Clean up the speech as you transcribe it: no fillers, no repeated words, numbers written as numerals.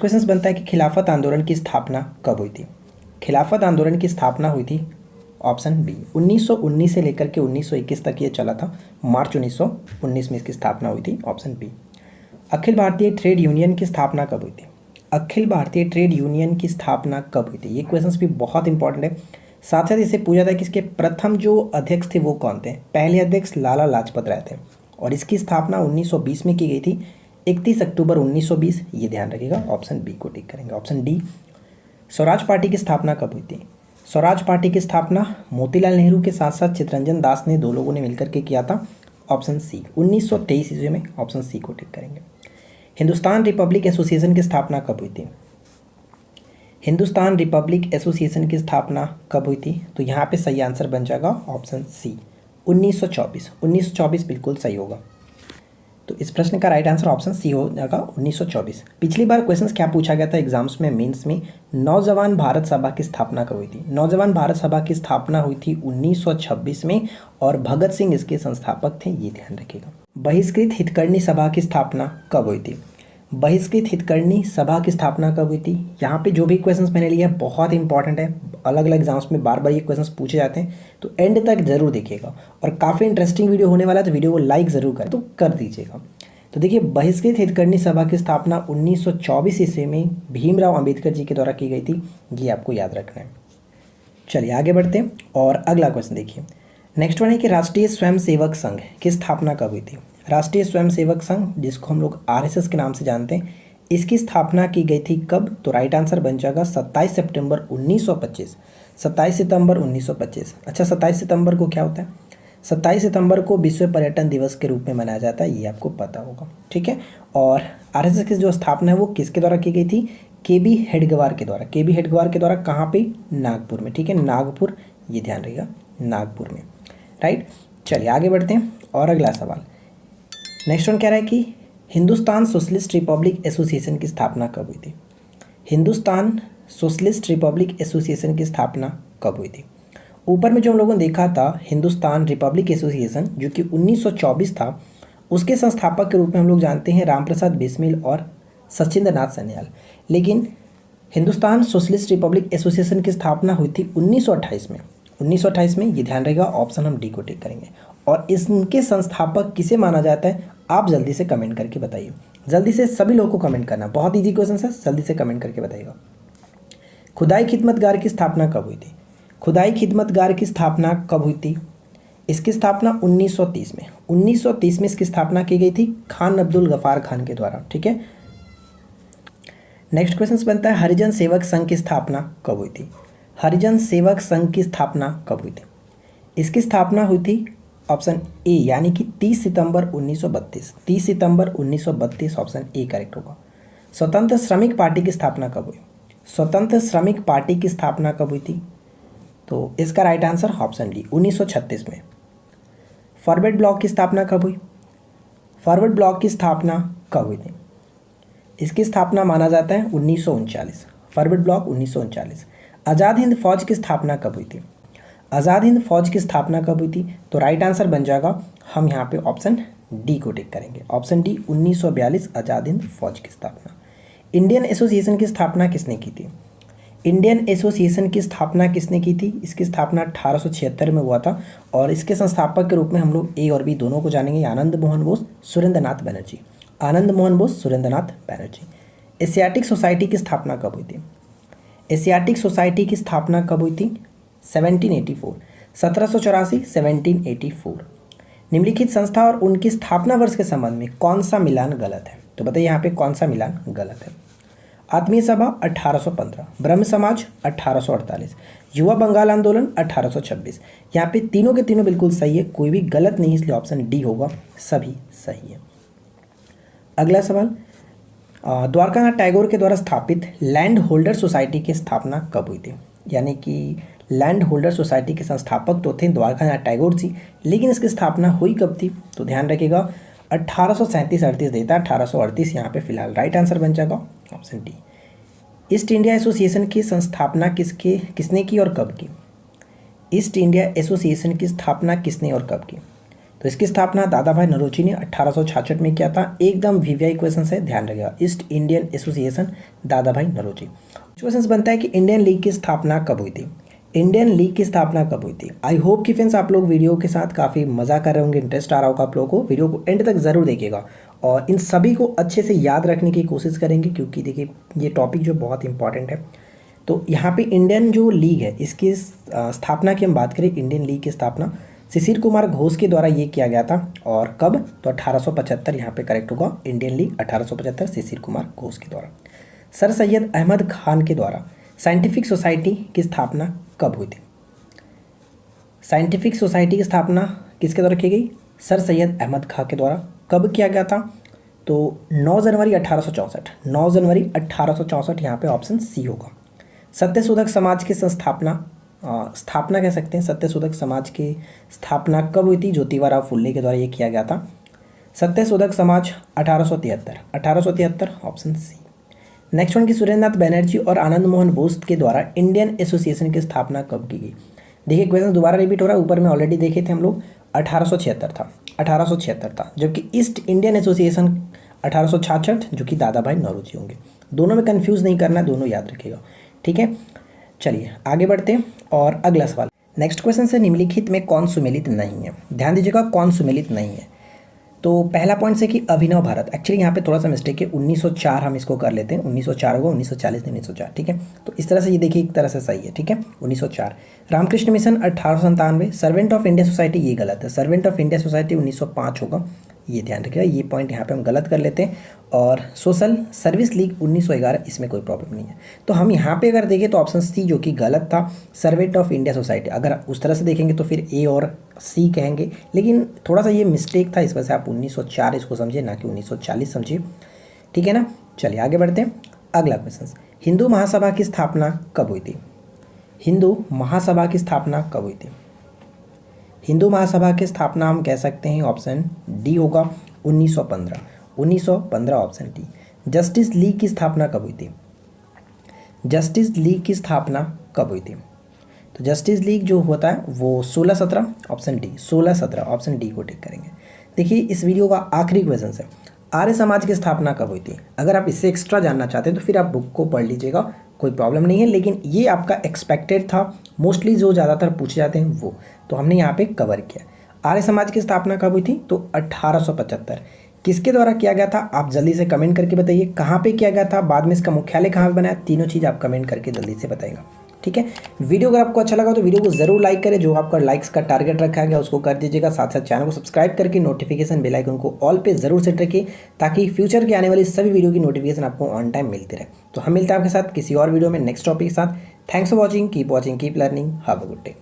Question बनता है कि खिलाफत आंदोलन की स्थापना कब हुई थी। खिलाफत आंदोलन की स्थापना हुई थी ऑप्शन बी 1919 से लेकर के 1921 तक ये चला था। मार्च 1919 में इसकी स्थापना हुई थी, option B. Akhil Bharatiya trade union की स्थापना कब हुई थी। अखिल भारतीय ट्रेड यूनियन की स्थापना कब हुई थी, ये क्वेश्चन भी बहुत इंपॉर्टेंट है। साथ साथ इसे पूछा था कि इसके प्रथम जो अध्यक्ष थे वो कौन थे। पहले अध्यक्ष लाला लाजपत राय थे और इसकी स्थापना 1920 में की गई थी, 31 अक्टूबर 1920। ये ध्यान रखिएगा, ऑप्शन बी को टिक करेंगे। ऑप्शन डी, स्वराज पार्टी की स्थापना कब हुई थी। स्वराज पार्टी की स्थापना मोतीलाल नेहरू के साथ साथ चित्तरंजन दास ने, दो लोगों ने मिलकर के किया था, ऑप्शन सी 1923 ईस्वी में, ऑप्शन सी को टिक करेंगे। हिंदुस्तान रिपब्लिक एसोसिएशन की स्थापना कब हुई थी। हिंदुस्तान रिपब्लिक एसोसिएशन की स्थापना कब हुई थी, तो यहाँ पे सही आंसर बन जाएगा ऑप्शन सी 1924। 1924 बिल्कुल सही होगा, तो इस प्रश्न का राइट आंसर ऑप्शन सी हो जाएगा 1924। पिछली बार क्वेश्चंस क्या पूछा गया था एग्जाम्स में, मेंस में, नौजवान भारत सभा की स्थापना कब हुई थी। नौजवान भारत सभा की स्थापना हुई थी 1926 में और भगत सिंह इसके संस्थापक थे, ये ध्यान रखिएगा। बहिष्कृत हितकर्णी सभा की स्थापना कब हुई थी। बहिष्कृत हितकर्णी सभा की स्थापना कब हुई थी। यहाँ पे जो भी क्वेश्चंस मैंने लिए हैं बहुत इंपॉर्टेंट है, अलग अलग एग्जाम्स में बार बार ये क्वेश्चंस पूछे जाते हैं, तो एंड तक जरूर देखिएगा। और काफ़ी इंटरेस्टिंग वीडियो होने वाला है, तो वीडियो को लाइक ज़रूर करें, तो कर दीजिएगा। तो देखिए, बहिष्कृत हितकर्णी सभा की स्थापना 1924 ईस्वी में भीमराव अंबेडकर जी के द्वारा की गई थी, ये आपको याद रखना है। चलिए आगे बढ़ते हैं और अगला क्वेश्चन देखिए। नेक्स्ट वन है कि राष्ट्रीय स्वयंसेवक संघ की स्थापना कब हुई थी। राष्ट्रीय स्वयंसेवक संघ, जिसको हम लोग आरएसएस के नाम से जानते हैं, इसकी स्थापना की गई थी कब, तो राइट आंसर बन जाएगा 27 सितंबर 1925। 27 सितंबर 1925। अच्छा, 27 सितंबर को क्या होता है। 27 सितंबर को विश्व पर्यटन दिवस के रूप में मनाया जाता है, ये आपको पता होगा, ठीक है। और आरएसएस की जो स्थापना है वो किसके द्वारा की गई थी, केबी हेडगेवार के द्वारा। केबी हेडगेवार के द्वारा कहाँ पे, नागपुर में, ठीक है, नागपुर, ये ध्यान रहेगा, नागपुर में, राइट। चलिए आगे बढ़ते हैं और अगला सवाल। नेक्स्ट वन कह रहा है कि हिंदुस्तान सोशलिस्ट रिपब्लिक एसोसिएशन की स्थापना कब हुई थी। हिंदुस्तान सोशलिस्ट रिपब्लिक एसोसिएशन की स्थापना कब हुई थी। ऊपर में जो हम लोगों ने देखा था हिंदुस्तान रिपब्लिक एसोसिएशन, जो कि 1924 था, उसके संस्थापक के रूप में हम लोग जानते हैं रामप्रसाद बिस्मिल और सचिंद्र नाथ सान्याल। लेकिन हिंदुस्तान सोशलिस्ट रिपब्लिक एसोसिएशन की स्थापना हुई थी 1928 में। 1928 में, ये ध्यान रहेगा, ऑप्शन हम डी को टिक करेंगे। और इनके संस्थापक किसे माना जाता है, आप जल्दी से कमेंट करके बताइए। जल्दी से सभी लोगों को कमेंट करना, बहुत इजी क्वेश्चन है, जल्दी से कमेंट करके बताइएगा। खुदाई खिदमतगार की स्थापना कब हुई थी। खुदाई खिदमतगार की स्थापना कब हुई थी। इसकी स्थापना 1930 में। 1930 में इसकी स्थापना की गई थी खान अब्दुल गफार खान के द्वारा, ठीक है। नेक्स्ट क्वेश्चन बनता है हरिजन सेवक संघ की स्थापना कब हुई थी। हरिजन सेवक संघ की स्थापना कब हुई थी। इसकी स्थापना हुई थी ऑप्शन ए, यानी कि 30 सितंबर 1932। 30 सितंबर 1932, ऑप्शन ए करेक्ट होगा। स्वतंत्र श्रमिक पार्टी की स्थापना कब हुई। स्वतंत्र श्रमिक पार्टी की स्थापना कब हुई थी, तो इसका राइट आंसर ऑप्शन डी 1936 में। फॉरवर्ड ब्लॉक की स्थापना कब हुई। फॉरवर्ड ब्लॉक की स्थापना कब हुई थी। इसकी स्थापना माना जाता है 1939। Forward block 1939। आज़ाद हिंद फौज की स्थापना कब हुई थी। आज़ाद हिंद फौज की स्थापना कब हुई थी, तो राइट आंसर बन जाएगा, हम यहाँ पे ऑप्शन डी को टिक करेंगे। ऑप्शन डी 1942, आज़ाद हिंद फौज की स्थापना। इंडियन एसोसिएशन की स्थापना किसने की थी। इंडियन एसोसिएशन की स्थापना किसने की थी। इसकी स्थापना 1876 में हुआ था और इसके संस्थापक के रूप में हम लोग ए और बी दोनों को जानेंगे, आनंद मोहन बोस, सुरेंद्रनाथ बनर्जी। आनंद मोहन बोस, सुरेंद्रनाथ बनर्जी। एशियाटिक सोसाइटी की स्थापना कब हुई थी। एशियाटिक सोसाइटी की स्थापना कब हुई थी, 1784। 1784, 1784। निम्नलिखित संस्था और उनकी स्थापना वर्ष के संबंध में कौन सा मिलान गलत है, तो बताइए यहाँ पे कौन सा मिलान गलत है। आत्मीय सभा 1815, ब्रह्म समाज 1848, युवा बंगाल आंदोलन 1826। यहाँ पे तीनों के तीनों बिल्कुल सही है, कोई भी गलत नहीं, इसलिए ऑप्शन डी होगा, सभी सही है। अगला सवाल, द्वारकानाथ टैगोर के द्वारा स्थापित लैंड होल्डर सोसाइटी की स्थापना कब हुई थी। यानी कि लैंड होल्डर सोसाइटी के संस्थापक तो थे द्वारकानाथ टैगोर जी, लेकिन इसकी स्थापना हुई कब थी, तो ध्यान रखिएगा 1837-38 देता है, 1838 यहाँ पे फिलहाल राइट आंसर बन जाएगा, option D. East India association की स्थापना किसने की और कब की। ईस्ट इंडिया एसोसिएशन की स्थापना किसने और कब की, तो इसकी स्थापना दादा भाई नौरोजी ने 1866 में किया था। एकदम वीवीआई क्वेश्चन है, ध्यान रखिएगा। ईस्ट इंडियन एसोसिएशन, दादा भाई नौरोजी। क्वेश्चन बनता है कि इंडियन लीग की स्थापना कब हुई थी। इंडियन लीग की स्थापना कब हुई थी। आई होप कि फ्रेंड्स आप लोग वीडियो के साथ काफ़ी मज़ा कर रहे होंगे, इंटरेस्ट आ रहा होगा आप लोगों को। वीडियो को एंड तक ज़रूर देखिएगा और इन सभी को अच्छे से याद रखने की कोशिश करेंगे, क्योंकि देखिए ये टॉपिक जो बहुत इंपॉर्टेंट है। तो यहाँ पे इंडियन जो लीग है इसकी स्थापना की हम बात करें, इंडियन लीग की स्थापना शिशिर कुमार घोष के द्वारा ये किया गया था। और कब, तो 1875 यहाँ पे करेक्ट होगा। इंडियन लीग 1875 शिशिर कुमार घोष के द्वारा। सर सैयद अहमद खान के द्वारा साइंटिफिक सोसाइटी की स्थापना कब हुई थी। साइंटिफिक सोसाइटी की स्थापना किसके द्वारा की गई, सर सैयद अहमद खान के द्वारा। कब किया गया था, तो 9 जनवरी 1864। 9 जनवरी 1864 यहाँ पे ऑप्शन सी होगा। सत्यशोधक समाज की स्थापना कह सकते हैं। सत्यशोधक समाज की स्थापना कब हुई थी, ज्योतिबा फुल्ले के द्वारा ये किया गया था। Satyashodhak Samaj 1873 option C. Next one की सुरेंद्रनाथ बैनर्जी और आनंद मोहन बोस के द्वारा इंडियन एसोसिएशन की स्थापना कब की गई। देखिए क्वेश्चन दोबारा रिपीट हो रहा है, ऊपर में ऑलरेडी देखे थे हम लोग, 1876 था, जबकि ईस्ट इंडियन एसोसिएशन 1866 जो कि दादा भाई नौरोजी होंगे। दोनों में कंफ्यूज नहीं करना, दोनों याद रखिएगा, ठीक है। चलिए आगे बढ़ते हैं और अगला सवाल। नेक्स्ट क्वेश्चन से निम्नलिखित में कौन सुमेलित नहीं है। ध्यान दीजिएगा, कौन सुमेलित नहीं है। तो पहला पॉइंट से कि अभिनव भारत, एक्चुअली यहाँ पे थोड़ा सा मिस्टेक है, 1904 हम इसको कर लेते हैं। 1904 होगा, 1940 नहीं 1904, ठीक है। तो इस तरह से ये देखिए एक तरह से सही है, ठीक है। 1904। Ramakrishna Mission 1897। Servant of India Society ये गलत है। सर्वेंट ऑफ इंडिया सोसाइटी 1905 होगा, ये ध्यान रखिएगा। ये पॉइंट यहाँ पे हम गलत कर लेते हैं। और सोशल सर्विस लीग 1911, इसमें कोई प्रॉब्लम नहीं है। तो हम यहाँ पे अगर देखें तो ऑप्शन सी जो कि गलत था, सर्वेंट ऑफ इंडिया सोसाइटी। अगर उस तरह से देखेंगे तो फिर ए और सी कहेंगे, लेकिन थोड़ा सा ये मिस्टेक था, इस वजह से आप 1904 इसको समझिए, ना कि 1940 समझिए, ठीक है ना। चलिए आगे बढ़ते हैं। अगला क्वेश्चन, हिंदू महासभा की स्थापना कब हुई थी। हिंदू महासभा की स्थापना कब हुई थी। हिंदू महासभा की स्थापना हम कह सकते हैं ऑप्शन डी होगा, 1915। 1915 ऑप्शन डी। जस्टिस लीग की स्थापना कब हुई थी। जस्टिस लीग की स्थापना कब हुई थी। तो जस्टिस लीग जो होता है वो 16-17 ऑप्शन डी। 16-17 ऑप्शन डी को टिक करेंगे। देखिए इस वीडियो का आखिरी क्वेश्चन है, आर्य समाज की स्थापना कब हुई थी। अगर आप इससे एक्स्ट्रा जानना चाहते हैं तो फिर आप बुक को पढ़ लीजिएगा, कोई प्रॉब्लम नहीं है, लेकिन ये आपका एक्सपेक्टेड था, मोस्टली जो ज़्यादातर पूछे जाते हैं वो, तो हमने यहाँ पे कवर किया। आर्य समाज की स्थापना कब हुई थी, तो 1875। किसके द्वारा किया गया था, आप जल्दी से कमेंट करके बताइए। कहाँ पे किया गया था, बाद में इसका मुख्यालय कहाँ पे बनाया, तीनों चीज़ आप कमेंट करके जल्दी से बताइएगा, ठीक है। वीडियो अगर आपको अच्छा लगा तो वीडियो को जरूर लाइक करें, जो आपका लाइक्स का टारगेट रखा गया उसको कर दीजिएगा। साथ साथ चैनल को सब्सक्राइब करके नोटिफिकेशन बेल आइकन को ऑल पे जरूर सेट रखिए, ताकि फ्यूचर के आने वाली सभी वीडियो की नोटिफिकेशन आपको ऑन टाइम मिलती रहे। तो हम मिलते हैं आपके साथ किसी और वीडियो में नेक्स्ट टॉपिक के साथ। Thanks for watching, keep learning, have a good day.